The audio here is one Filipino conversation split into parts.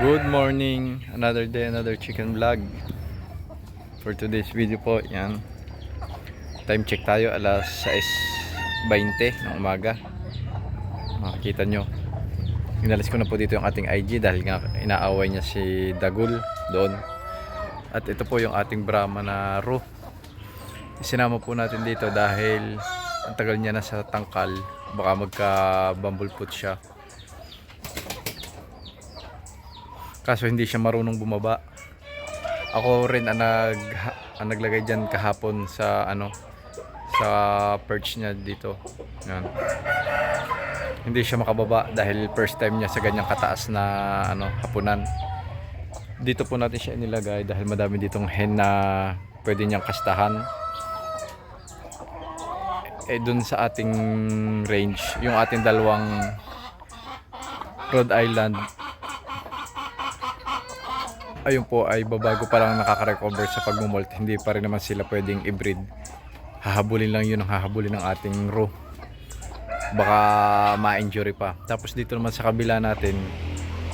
Good morning, another day, another chicken vlog. For today's video po, yan. Time check tayo, alas 6:20 ng umaga. Makikita nyo, inalis ko na po dito yung ating IG dahil nga inaaway niya si Dagul doon. At ito po yung ating Brahma na Ru. Isinama po natin dito dahil ang tagal niya na sa tangkal, baka magka-bumblefoot siya. Kaso hindi siya marunong bumaba. Ako rin ang naglagay diyan kahapon sa sa perch niya dito. Yan. Hindi siya makababa dahil first time niya sa ganyang kataas na hapunan. Dito po natin siya inilagay dahil madami ditong hen na pwede niyang kastahan. Dun sa ating range, yung ating dalawang Rhode Island, ayun po ay babago pa lang nakaka-recover sa pagmumolt. Hindi pa rin naman sila pwedeng i-breed. Hahabulin lang yun ang hahabulin ng ating row. Baka ma-injury pa. Tapos dito naman sa kabila natin,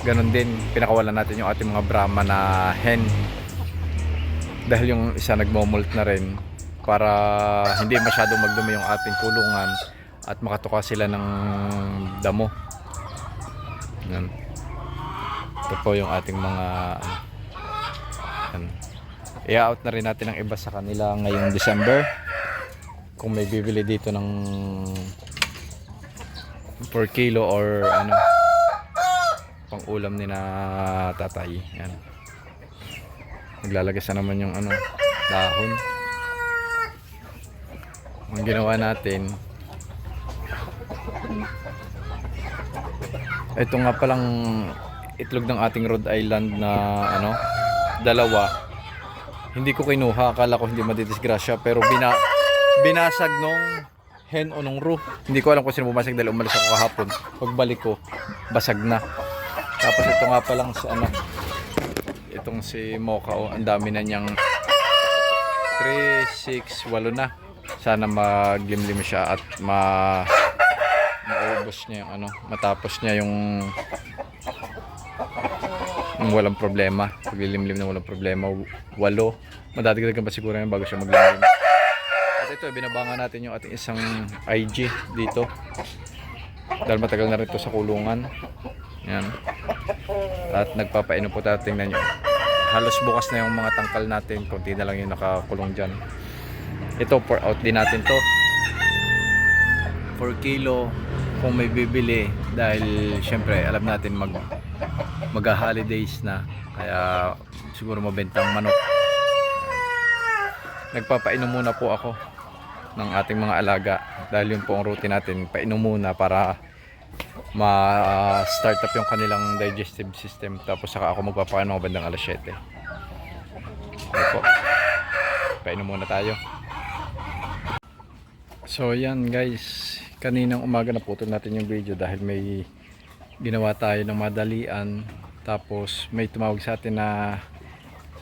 ganun din, pinakawalan natin yung ating mga Brahma na hen. Dahil yung isa nagmomolt na rin para hindi masyadong magdumi yung ating kulungan at makatuka sila ng damo. Yan. Ito po yung ating mga i-out na rin natin ang iba sa kanila ngayong December. Kung may bibili dito ng 4 kilo or pang ulam ni na tatay. Yan. Naglalagay sa naman yung dahon. Ang ginawa natin, ito nga palang itlog ng ating Rhode Island na dalawa. Hindi ko kinuha, akala ko hindi madidisgrasya, pero binasag nung hen o nung roux. Hindi ko alam kung sino bumasag dahil umalis ako kahapon. Pagbalik ko, basag na. Tapos ito nga palang sa itong si Mocha, ang dami na niyang 3, 6, 8 na. Sana maglimlim siya at maubos niya yung matapos niya yung walang problema. Paglilimlim na walang problema. 8. Madadagdagan pa siguro yan bago siya maglimlim. At ito, binabangan natin yung ating isang IG dito. Dahil matagal na rin ito sa kulungan. Yan. At nagpapainom po tayo. Tingnan nyo. Halos bukas na yung mga tangkal natin. Kunti na lang yung nakakulong dyan. Ito, pour out din natin to. 4 kilo kung may bibili. Dahil syempre alam natin mag-holidays na. Kaya siguro mabentang manok. Nagpapainom muna po ako ng ating mga alaga. Dahil yun po ang routine natin. Painom muna para ma-start up yung kanilang digestive system. Tapos saka ako magpapainom bandang alas 7. Okay po. Painom muna tayo. So yan guys, kaninang umaga naputol natin yung video dahil may ginawa tayo ng madalian. Tapos may tumawag sa atin na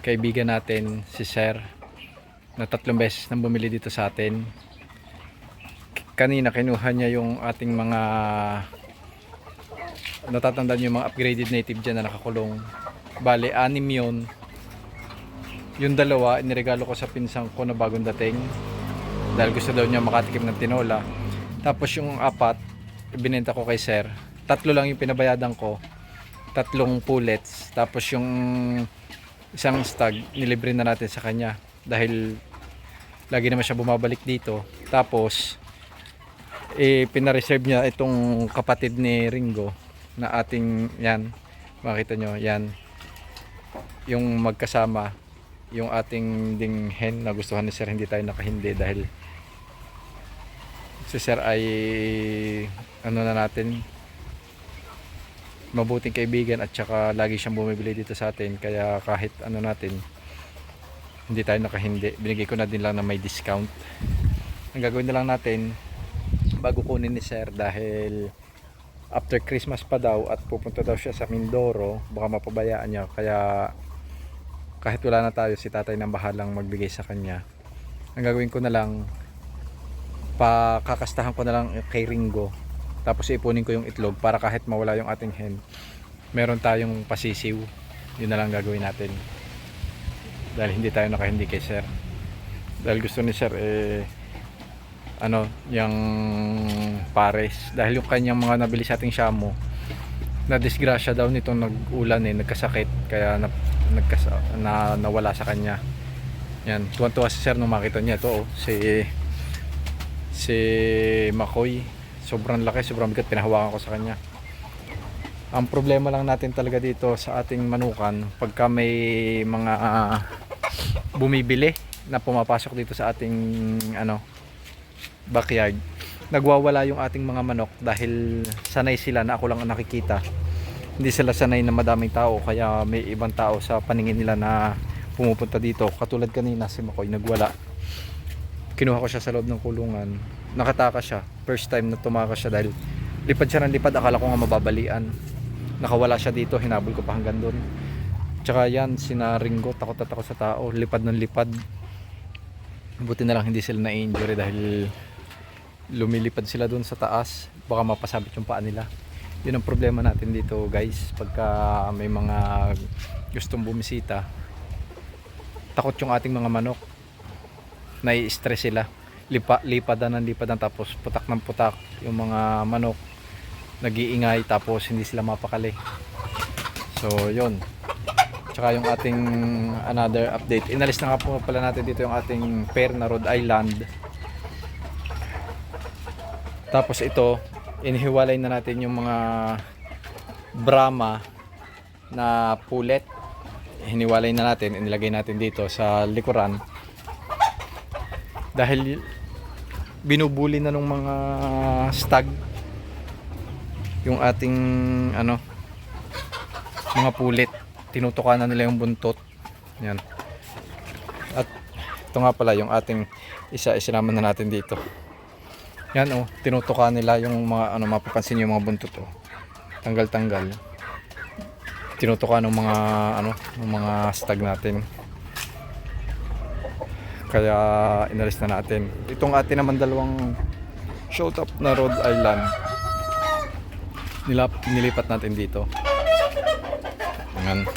kaibigan natin, si Sir, na 3 beses nang bumili dito sa atin. Kanina kinuha niya yung ating mga, natatandaan yung mga upgraded native dyan na nakakulong. Bale, 6 yun. Yung 2 iniregalo ko sa pinsang ko na bagong dating dahil gusto daw niya makatikim ng tinola. Tapos yung 4 ibinenta ko kay Sir. 3 lang yung pinabayadan ko, 3 pullets. Tapos yung isang stag nilibre na natin sa kanya dahil lagi naman siya bumabalik dito. Tapos pinareserve niya itong kapatid ni Ringo na ating, yan, makita nyo, yan yung magkasama, yung ating ding hen na gustuhan ni Sir. Hindi tayo nakahindi dahil si Sir ay na natin, mabuting kaibigan at saka lagi siyang bumibili dito sa atin. Kaya kahit natin, hindi tayo nakahindi. Binigay ko na din lang na may discount. Ang gagawin na lang natin bago kunin ni Sir, dahil after Christmas pa daw at pupunta daw siya sa Mindoro, baka mapabayaan niya. Kaya kahit wala na tayo, si tatay nang bahalang magbigay sa kanya. Ang gagawin ko na lang, pakakastahan ko na lang kay Ringo, tapos ipunin ko yung itlog para kahit mawala yung ating hen, meron tayong pasisiw. Yun na lang gagawin natin. Dahil hindi tayo nakahindi kay sir. Dahil gusto ni sir yung pares. Dahil yung kanyang mga nabili sa ating Shamo, na disgrasya daw nitong nag-ulan nagkasakit, kaya nawala sa kanya. Yan, tuwan-tuwa si sir nung makita niya ito. Si Makoy, sobrang laki, sobrang bigat, pinahawakan ko sa kanya. Ang problema lang natin talaga dito sa ating manukan, pagka may mga bumibili na pumapasok dito sa ating backyard, nagwawala yung ating mga manok dahil sanay sila na ako lang ang nakikita. Hindi sila sanay na madaming tao, kaya may ibang tao sa paningin nila na pumupunta dito. Katulad kanina si Makoy, nagwala. Kinuha ko siya sa loob ng kulungan. Nakataka siya. First time na tumakas siya dahil lipad siya ng lipad. Akala ko nga mababalian. Nakawala siya dito. Hinabol ko pa hanggang doon. Tsaka yan, sinaringgo. Takot na takot sa tao. Lipad ng lipad. Buti na lang hindi sila na-injury dahil lumilipad sila doon sa taas. Baka mapasabit yung paa nila. Yun ang problema natin dito guys. Pagka may mga gustong bumisita, takot yung ating mga manok. Nai-stress sila. Lipadan tapos putak ng putak yung mga manok, nag-iingay tapos hindi sila mapakali. So yun, tsaka yung ating another update, inalis na nga po pala natin dito yung ating pair na Rhode Island. Tapos ito, inihiwalay na natin yung mga Brahma na pulet. Hiniwalay na natin, inilagay natin dito sa likuran dahil binubuli na ng mga stag yung ating mga pulit. Tinutukan na nila yung buntot. Yan. At ito nga pala yung ating isinama na natin dito. Yan tinutukan nila yung mga mapapansin yung mga buntot tanggal-tanggal. Tinutukan ng mga stag natin. Kaya inalis na natin. Itong atin naman dalawang showtop na Rhode Island, nilipat natin dito. Yan.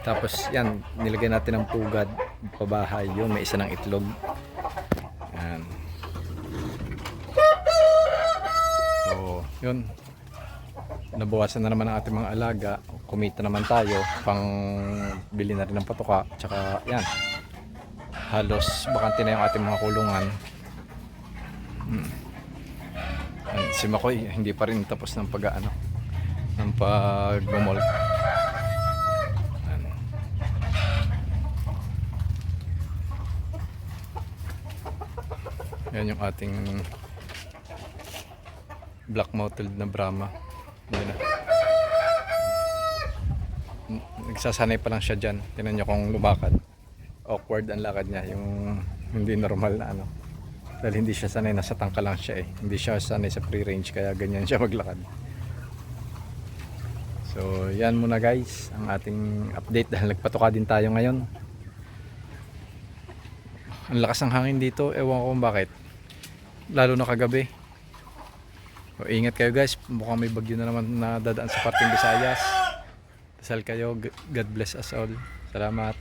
Tapos yan, nilagay natin ng pugad pabahay. Yun, may isa ng itlog. Yan. So yun, nabawasan na naman ang ating mga alaga. Kumita naman tayo pang bili na rin ng patuka. Tsaka yan, halos bakante na yung ating mga kulungan. Si Makoy hindi pa rin tapos ng ng pagbumol. Yan yung ating black mottled na Brahma. Yan na. Nagsasanay pa lang siya dyan. Tingnan nyo kung lumakad. Awkward ang lakad niya. Yung hindi normal na Dahil hindi siya sanay, nasa tangka lang siya Hindi siya sanay sa free range, kaya ganyan siya maglakad. So yan muna guys ang ating update dahil nagpatuka din tayo ngayon. Ang lakas ng hangin dito, ewan ko kung bakit. Lalo na kagabi. So, ingat kayo guys, mukhang may bagyo na naman na dadaan sa parteng Visayas. Dasal kayo, God bless us all. Salamat.